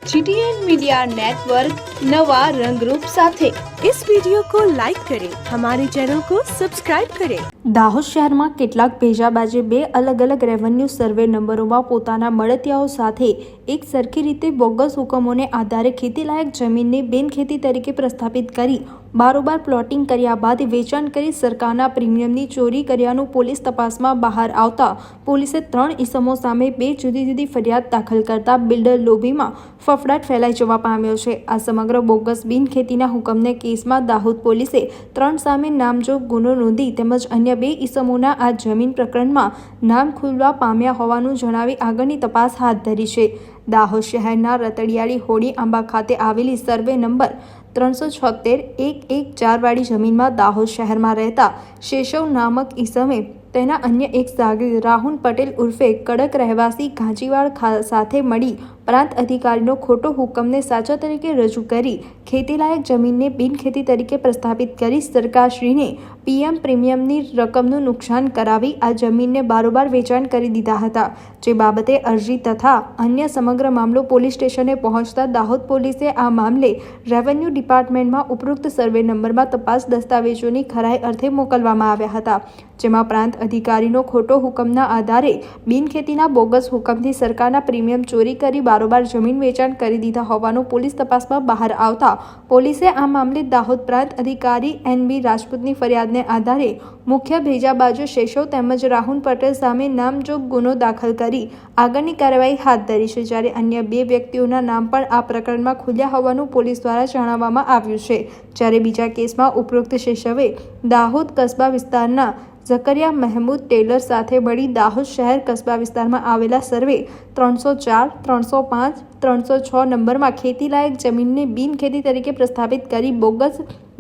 GTN media network नवा रंग रूप साथे। इस वीडियो को लाइक करें, हमारे चैनल को सब्सक्राइब करें। દાહોદ શહેરમાં કેટલાક ભેજાબાજે બે અલગ અલગ રેવન્યુ સર્વે નંબરોમાં પોતાના મળતિયાઓ સાથે એક સરખી રીતે બોગસ હુકમોને આધારે ખેતીલાયક જમીનને બિનખેતી તરીકે પ્રસ્થાપિત કરી બારોબાર પ્લોટિંગ કર્યા બાદ વેચાણ કરી સરકારના પ્રીમિયમની ચોરી કર્યાનું પોલીસ તપાસમાં બહાર આવતા પોલીસે 3 ઇસમો સામે 2 જુદી જુદી ફરિયાદ દાખલ કરતા બિલ્ડર લોભીમાં ફફડાટ ફેલાઈ જવા પામ્યો છે। આ સમગ્ર બોગસ બિનખેતીના હુકમને કેસમાં દાહોદ પોલીસે 3 સામે નામજોગ ગુનો નોંધી તેમજ અન્ય 2 ઇસમોના આ જમીન પ્રકરણમાં નામ ખુલવા પામ્યા હોવાનું જણાવી આગળની તપાસ હાથ ધરી છે। દાહોદ શહેરના રતડિયાળી હોડી આંબા ખાતે આવેલી સર્વે નંબર 376-114 વાળી જમીનમાં દાહોદ શહેરમાં રહેતા શેષવ નામક ઈસમે તેના અન્ય એક સાગરીત રાહુલ પટેલ ઉર્ફે કડક રહેવાસી ઘાંચીવાડ સાથે મળી પ્રાંત અધિકારીનો ખોટો હુકમને સાચા તરીકે રજૂ કરી ખેતીલાયક જમીનને બિનખેતી તરીકે પ્રસ્થાપિત કરી સરકારશ્રીને પીએમ પ્રીમિયમની રકમનું નુકસાન કરાવી આ જમીનને બારોબાર વેચાણ કરી દીધા હતા। જે બાબતે અરજી તથા અન્ય સમગ્ર મામલો પોલીસ સ્ટેશને પહોંચતા દાહોદ પોલીસે આ મામલે રેવન્યુ ડિપાર્ટમેન્ટમાં ઉપરોક્ત સર્વે નંબરમાં તપાસ દસ્તાવેજોની ખરાઈ અર્થે મોકલવામાં આવ્યા હતા, જેમાં પ્રાંત અધિકારીનો ખોટો હુકમના આધારે બિનખેતીના બોગસ હુકમથી સરકારના પ્રીમિયમ ચોરી કરી બારોબાર જમીન વેચાણ કરી દીધા હોવાનું પોલીસ તપાસમાં બહાર આવતા પોલીસે આ મામલે દાહોદ પ્રાંત અધિકારી NB રાજપૂતની ફરિયાદને આધારે મુખ્ય ભેજાબાજો શેષવ તેમજ રાહુલ પટેલ સામે નામજોગ ગુનો દાખલ કરી આગળની કાર્યવાહી હાથ ધરી છે, જ્યારે અન્ય 2 વ્યક્તિઓના નામ પણ આ પ્રકરણમાં ખુલ્યા હોવાનું પોલીસ દ્વારા જણાવવામાં આવ્યું છે। જ્યારે બીજા કેસમાં ઉપરોક્ત શેષવે દાહોદ કસ્બા વિસ્તારના ઝકરિયા મહેમૂદ ટેલર સાથે મળી દાહોદ શહેર કસ્બા વિસ્તારમાં આવેલા સર્વે 304, 305, 306 નંબરમાં ખેતીલાયક જમીનને બિનખેતી તરીકે પ્રસ્થાપિત કરી બોગસ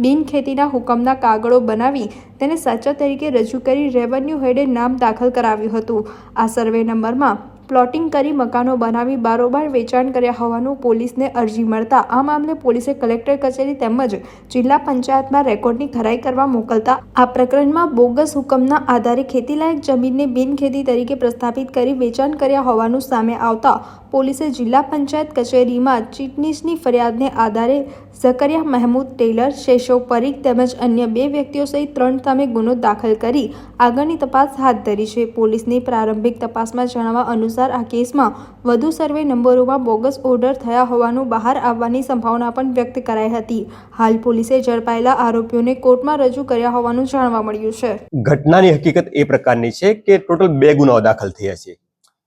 બિનખેતીના હુકમના કાગળો બનાવી તેને સાચા તરીકે રજૂ કરી રેવન્યુ હેડે નામ દાખલ કરાવ્યું હતું। આ સર્વે નંબરમાં પ્લોટિંગ કરી મકાનો બનાવી બારોબાર વેચાણ કર્યા હોવાનું પોલીસને અરજી મળતા આ મામલે પોલીસે કલેક્ટર કચેરી તેમજ જિલ્લા પંચાયતમાં રેકોર્ડની ખરાઈ કરવા મોકલતા આ પ્રકરણમાં બોગસ હુકમના આધારે ખેતીલાયક જમીનને બિનખેતી તરીકે પ્રસ્થાપિત કરી વેચાણ કર્યા હોવાનું સામે આવતા પોલીસે જિલ્લા પંચાયત કચેરીમાં ચીટનીસની ફરિયાદને આધારે ઝકરિયા મહેમૂદ ટેલર, શેષવ પરીખ તેમજ અન્ય 2 વ્યક્તિઓ સહિત 3 સામે ગુનો દાખલ કરી આગળની તપાસ હાથ ધરી છે। પોલીસની પ્રારંભિક તપાસમાં જણાવ્યા અનુસાર આ કેસમાં વધુ સર્વે નંબરોમાં બોગસ ઓર્ડર થયા હોવાનું બહાર આવવાની સંભાવના પણ વ્યક્ત કરાઈ હતી। હાલ પોલીસે ઝડપાયેલા આરોપીઓને કોર્ટમાં રજૂ કર્યા હોવાનું જાણવા મળ્યું છે। ઘટનાની હકીકત એ પ્રકારની છે કે ટોટલ 2 ગુનાઓ દાખલ થયા છે,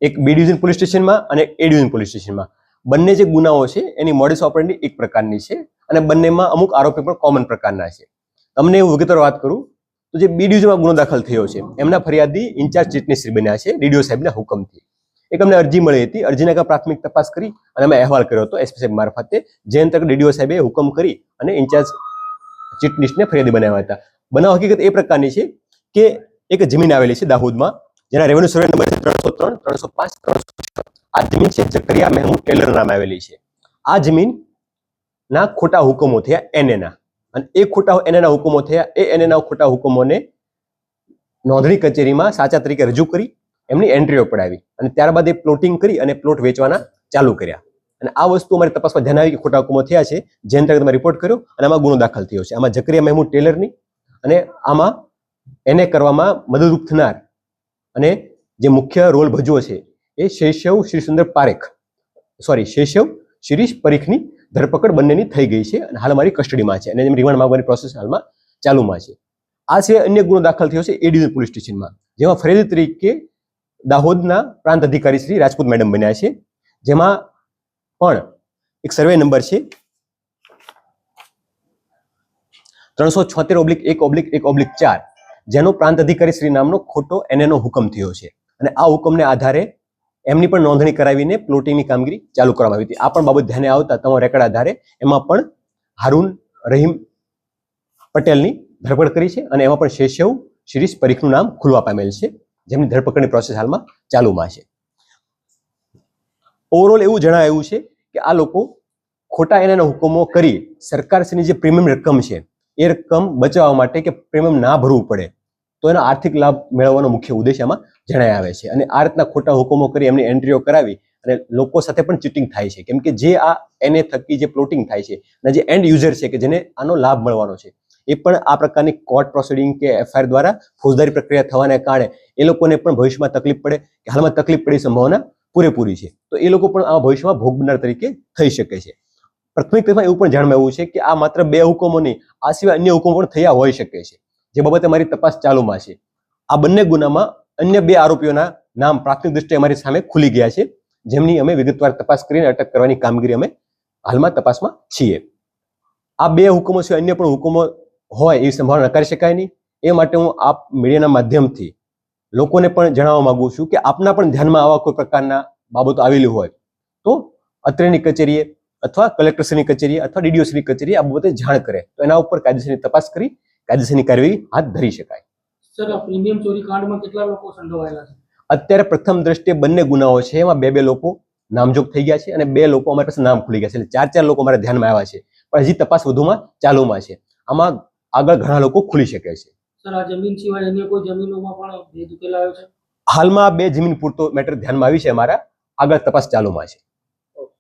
એક B ડિવિઝન પોલીસ સ્ટેશનમાં અને A ડિવિઝન પોલીસ સ્ટેશનમાં। બંને જે ગુનાઓ છે એની મોડસ ઓપરેન્ડી એક પ્રકારની છે અને બંનેમાં અમુક આરોપી પણ કોમન પ્રકારના છે। તમને એવું વિગતવાર વાત કરું તો જે B ડિવિઝનમાં ગુનો દાખલ થયો છે એમના ફરિયાદી ઇન્ચાર્જ ચીટનીશ્રી બન્યા છે DDO સાહેબના હુકમથી। એક અમને અરજી મળી હતી, અરજીના પ્રાથમિક તપાસ કરી અને અમે અહેવાલ કર્યો હતો SP સાહેબ મારફતે, જે અંતર્ગત DDO સાહેબે હુકમ કરી અને ઇન્ચાર્જ ચીટનીશને ફરિયાદી બનાવ્યા હતા। બનાવ હકીકત એ પ્રકારની છે કે એક જમીન આવેલી છે દાહોદમાં જેના રેવન્યુ સર્વે નંબર છે 303, 305, 306। આ જમીન છે ઝકરિયા મહેમૂદ ટેલર નામે આવેલી છે। આ જમીનના ખોટા હુકમો થયા NA અને એ ખોટા NA હુકમો થયા એ NA ખોટા હુકમોને નોંધણી કચેરીમાં સાચા તરીકે રજૂ કરી એમની એન્ટ્રીઓ પડાવી અને ત્યારબાદ એ પ્લોટિંગ કરી અને પ્લોટ વેચવાના ચાલુ કર્યા અને આ વસ્તુ અમારી તપાસમાં ધ્યાન આવી કે ખોટા હુકમો થયા છે, જે અંતર્ગત અમે રિપોર્ટ કર્યો અને આમાં ગુનો દાખલ થયો છે। આમાં ઝકરિયા મહેમૂદ ટેલરની અને આમાં એને કરવામાં મદદરૂપ થનાર અને જે મુખ્ય રોલ ભજવો છે એ શેષવ શિરીષ પરીખની ધરપકડ બંનેની થઈ ગઈ છે અને હાલ અમારી કસ્ટડીમાં છે અને રિમાન્ડ માંગવાની પ્રોસેસ હાલમાં ચાલુમાં છે। આ સિવાય અન્ય ગુનો દાખલ થયો છે A ડિવિઝન પોલીસ સ્ટેશનમાં, જેમાં ફરિયાદી તરીકે દાહોદના પ્રાંત અધિકારી શ્રી રાજપૂત મેડમ બન્યા છે, જેમાં પણ એક સર્વે નંબર છે 376/1/1/4 જેનો પ્રાંત અધિકારી શ્રી નામનો ખોટો NA નો હુકમ થયો છે અને આ હુકમને આધારે એમની પણ નોંધણી કરાવીને પ્લોટિંગની કામગીરી ચાલુ કરવામાં આવી હતી। આ પણ બાબત ધ્યાને આવતા તમારા રેકોર્ડ આધારે એમાં પણ હારૂન રહીમ પટેલની ધરપકડ કરી છે અને એમાં પણ શેષવ શિરીષ પરીખનું નામ ખુલવા પામેલ છે, જેમની ધરપકડની પ્રોસેસ હાલમાં ચાલુમાં છે। ઓવરઓલ એવું જણાવ્યું છે કે આ લોકો ખોટા NA હુકમો કરી સરકારશ્રીની જે પ્રીમિયમ રકમ છે એ રકમ બચાવવા માટે કે પ્રીમિયમ ના ભરવું પડે તો એનો આર્થિક લાભ મેળવવાનો મુખ્ય ઉદ્દેશ આમાં જણાય આવે છે અને આ રીતના ખોટા હુકમો કરી એમની એન્ટ્રીઓ કરાવી અને લોકો સાથે પણ ચીટિંગ થાય છે, કેમ કે જે આ એને થકી જે પ્લોટિંગ થાય છે અને જે એન્ડ યુઝર છે કે જેને આનો લાભ મળવાનો છે એ પણ આ પ્રકારની કોર્ટ પ્રોસિડિંગ કે એફઆઈઆર દ્વારા ફોજદારી પ્રક્રિયા થવાને કારણે એ લોકોને પણ ભવિષ્યમાં તકલીફ પડે કે હાલમાં તકલીફ પડી સંભાવના પૂરેપૂરી છે. તો એ લોકો પણ આ ભવિષ્યમાં ભોગ બનનાર તરીકે થઈ શકે છે. પ્રાથમિક તપાસમાં એવું પણ જાણવા આવ્યું છે કે આ માત્ર 2 હુકમો નહીં, આ સિવાય અન્ય હુકમો પણ થયા હોઈ શકે છે, જે બાબતે અમારી તપાસ ચાલુમાં છે. આ બંને ગુનામાં અન્ય 2 આરોપીઓના નામ પ્રાથમિક દ્રષ્ટિએ અમારી સામે ખુલી ગયા છે, જેમની અમે વિગતવાર તપાસ કરીને અટક કરવાની કામગીરી અમે હાલમાં તપાસમાં છીએ. આ 2 હુકમો સિવાય અન્ય પણ હુકમો હોય એવી સંભાવના નકારી શકાય નહીં. એ માટે હું આપ મીડિયાના માધ્યમથી લોકોને પણ જણાવવા માંગુ છું કે આપના પણ ધ્યાનમાં આવા કોઈ પ્રકારના બાબતો આવેલી હોય તો અત્રેની કચેરીએ અથવા કલેક્ટરશ્રીની કચેરીએ અથવા ડીડીઓશ્રીની કચેરીએ આ બાબતે જાણ કરે તો એના ઉપર કાયદેસરની તપાસ કરી કાયદેસરની કાર્યવાહી હાથ ધરી શકાય. સર, આ પ્રીમિયમ ચોરી કાંડમાં કેટલા લોકો સંડોવાયેલા છે? અત્યારે પ્રથમ દ્રષ્ટિએ બંને ગુનાઓ છે એમાં 2 લોકો નામજોગ થઈ ગયા છે અને 2 લોકો અમારી પાસે નામ ખુલી ગયા છે, એટલે 4 લોકો અમારા ધ્યાનમાં આવ્યા છે, પણ હજી તપાસ વધુમાં ચાલુમાં છે. આમાં આગળ ઘણા લોકો ખુલી શકે છે. સર, આ જમીન સિવાય અન્ય કોઈ જમીનોમાં પણ ભેદ ઉકેલાયો છે? હાલમાં આ 2 જમીન પૂરતો મેટર ધ્યાનમાં આવી છે, અમારા આગળ તપાસ ચાલુમાં છે.